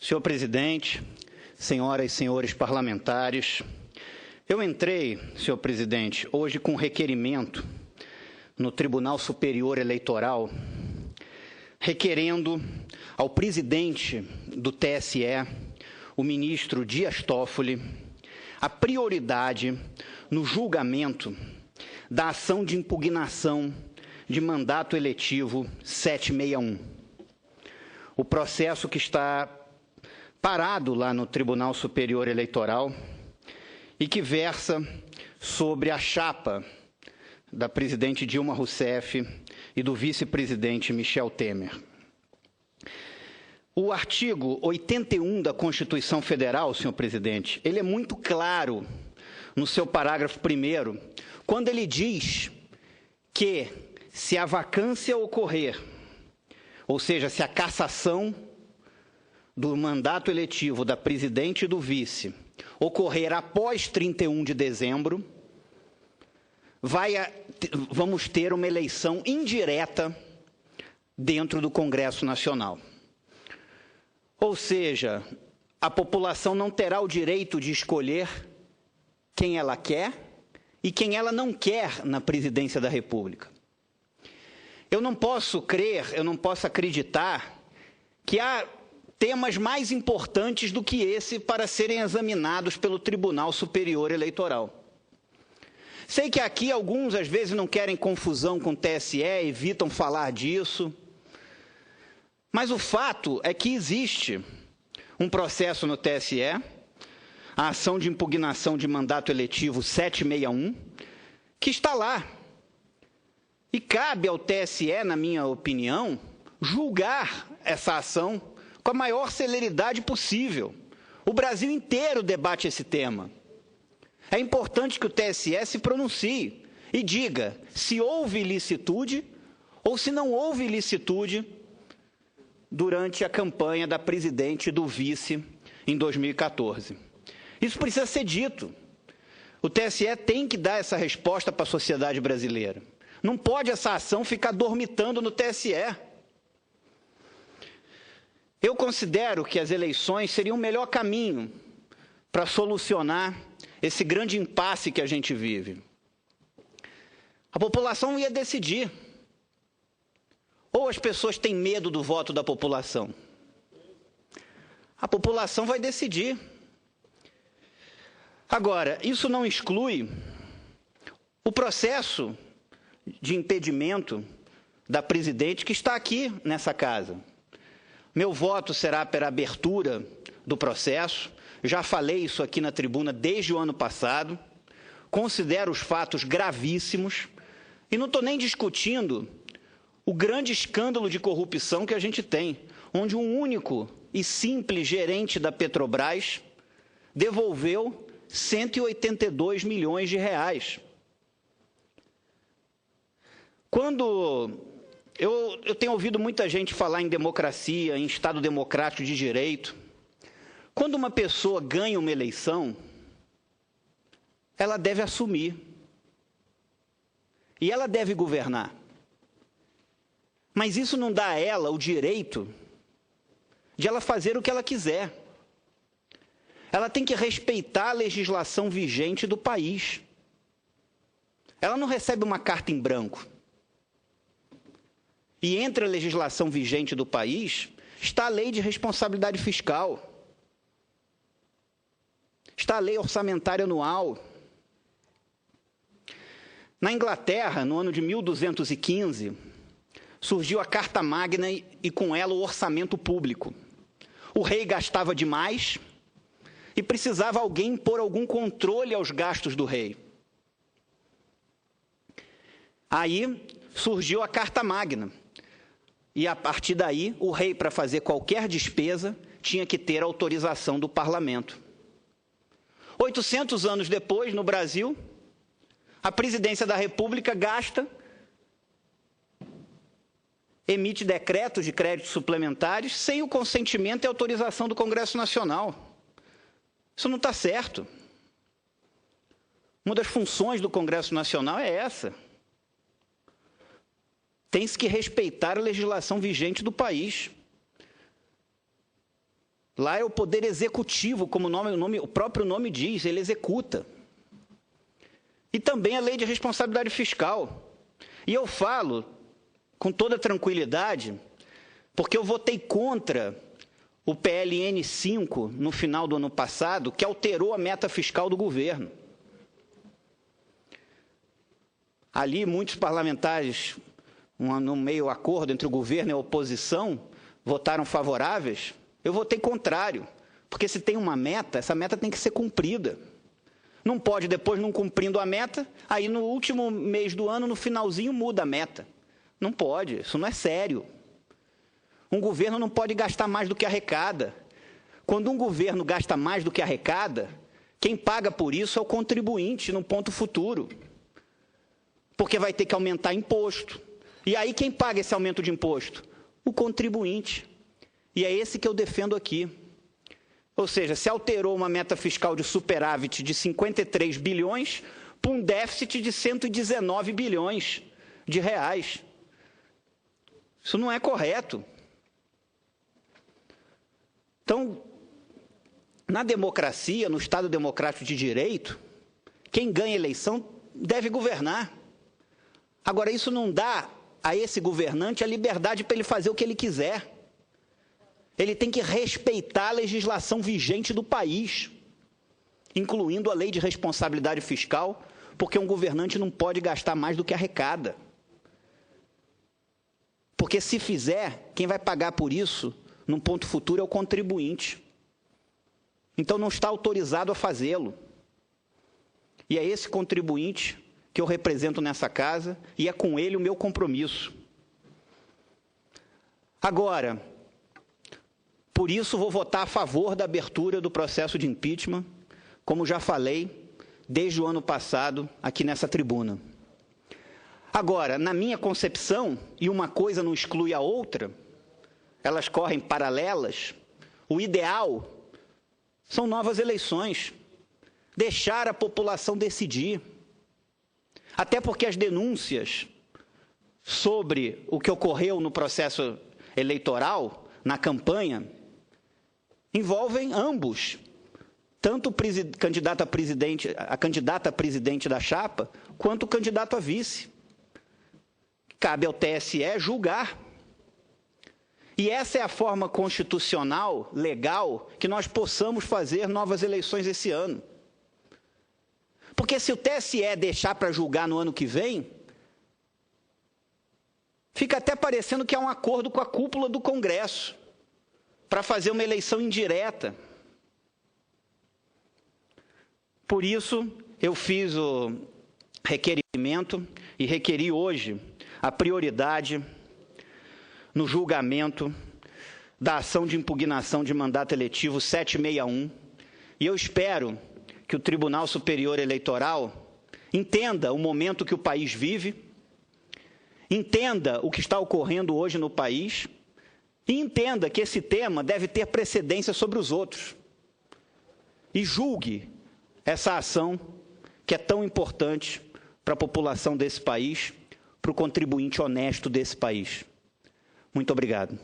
Senhor presidente, senhoras e senhores parlamentares, eu entrei, senhor presidente, hoje com requerimento no Tribunal Superior Eleitoral, requerendo ao presidente do TSE, o ministro Dias Toffoli, a prioridade no julgamento da ação de impugnação de mandato eletivo 761. O processo que está parado lá no Tribunal Superior Eleitoral e que versa sobre a chapa da presidente Dilma Rousseff e do vice-presidente Michel Temer. O artigo 81 da Constituição Federal, senhor presidente, ele é muito claro no seu parágrafo 1º, quando ele diz que se a vacância ocorrer, ou seja, se a cassação do mandato eletivo da presidente e do vice ocorrer após 31 de dezembro, vamos ter uma eleição indireta dentro do Congresso Nacional. Ou seja, a população não terá o direito de escolher quem ela quer e quem ela não quer na presidência da República. Eu não posso crer, eu não posso acreditar que há temas mais importantes do que esse para serem examinados pelo Tribunal Superior Eleitoral. Sei que aqui alguns, às vezes, não querem confusão com o TSE, evitam falar disso, mas o fato é que existe um processo no TSE, a ação de impugnação de mandato eletivo 761, que está lá. E cabe ao TSE, na minha opinião, julgar essa ação com a maior celeridade possível. O Brasil inteiro debate esse tema. É importante que o TSE se pronuncie e diga se houve ilicitude ou se não houve ilicitude durante a campanha da presidente e do vice em 2014. Isso precisa ser dito. O TSE tem que dar essa resposta para a sociedade brasileira. Não pode essa ação ficar dormitando no TSE. Eu considero que as eleições seriam o melhor caminho para solucionar esse grande impasse que a gente vive. A população ia decidir. Ou as pessoas têm medo do voto da população? A população vai decidir. Agora, isso não exclui o processo de impedimento da presidente que está aqui nessa casa. Meu voto será pela abertura do processo. Já falei isso aqui na tribuna desde o ano passado. Considero os fatos gravíssimos e não estou nem discutindo o grande escândalo de corrupção que a gente tem, onde um único e simples gerente da Petrobras devolveu 182 milhões de reais. Quando eu tenho ouvido muita gente falar em democracia, em Estado democrático de direito. Quando uma pessoa ganha uma eleição, ela deve assumir. E ela deve governar. Mas isso não dá a ela o direito de ela fazer o que ela quiser. Ela tem que respeitar a legislação vigente do país. Ela não recebe uma carta em branco. E entre a legislação vigente do país está a lei de responsabilidade fiscal, está a lei orçamentária anual. Na Inglaterra, no ano de 1215, surgiu a Carta Magna e com ela o orçamento público. O rei gastava demais e precisava alguém impor algum controle aos gastos do rei. Aí surgiu a Carta Magna. E, a partir daí, o rei, para fazer qualquer despesa, tinha que ter autorização do parlamento. 800 anos depois, no Brasil, a presidência da República gasta, emite decretos de créditos suplementares sem o consentimento e autorização do Congresso Nacional. Isso não está certo. Uma das funções do Congresso Nacional é essa. Tem-se que respeitar a legislação vigente do país. Lá é o poder executivo, como o próprio nome diz, ele executa. E também a lei de responsabilidade fiscal. E eu falo com toda tranquilidade, porque eu votei contra o PLN 5 no final do ano passado, que alterou a meta fiscal do governo. Ali, muitos parlamentares, no meio acordo entre o governo e a oposição, votaram favoráveis. Eu votei contrário, porque se tem uma meta, essa meta tem que ser cumprida. Não pode, depois, não cumprindo a meta, aí no último mês do ano, no finalzinho, muda a meta. Não pode, isso não é sério. Um governo não pode gastar mais do que arrecada. Quando um governo gasta mais do que arrecada, quem paga por isso é o contribuinte, no ponto futuro. Porque vai ter que aumentar imposto. E aí quem paga esse aumento de imposto? O contribuinte. E é esse que eu defendo aqui. Ou seja, se alterou uma meta fiscal de superávit de 53 bilhões para um déficit de 119 bilhões de reais. Isso não é correto. Então, na democracia, no Estado democrático de direito, quem ganha a eleição deve governar. Agora, isso não dá a esse governante a liberdade para ele fazer o que ele quiser. Ele tem que respeitar a legislação vigente do país, incluindo a lei de responsabilidade fiscal, porque um governante não pode gastar mais do que arrecada. Porque se fizer, quem vai pagar por isso, num ponto futuro, é o contribuinte. Então não está autorizado a fazê-lo. E é esse contribuinte que eu represento nessa casa, e é com ele o meu compromisso. Agora, por isso vou votar a favor da abertura do processo de impeachment, como já falei, desde o ano passado, aqui nessa tribuna. Agora, na minha concepção, e uma coisa não exclui a outra, elas correm paralelas, o ideal são novas eleições, deixar a população decidir. Até porque as denúncias sobre o que ocorreu no processo eleitoral, na campanha, envolvem ambos, tanto a candidata a presidente da chapa, quanto o candidato a vice. Cabe ao TSE julgar. E essa é a forma constitucional, legal, que nós possamos fazer novas eleições esse ano. Porque se o TSE deixar para julgar no ano que vem, fica até parecendo que há um acordo com a cúpula do Congresso para fazer uma eleição indireta. Por isso, eu fiz o requerimento e requeri hoje a prioridade no julgamento da ação de impugnação de mandato eletivo 761, e eu espero que o Tribunal Superior Eleitoral entenda o momento que o país vive, entenda o que está ocorrendo hoje no país e entenda que esse tema deve ter precedência sobre os outros. E julgue essa ação que é tão importante para a população desse país, para o contribuinte honesto desse país. Muito obrigado.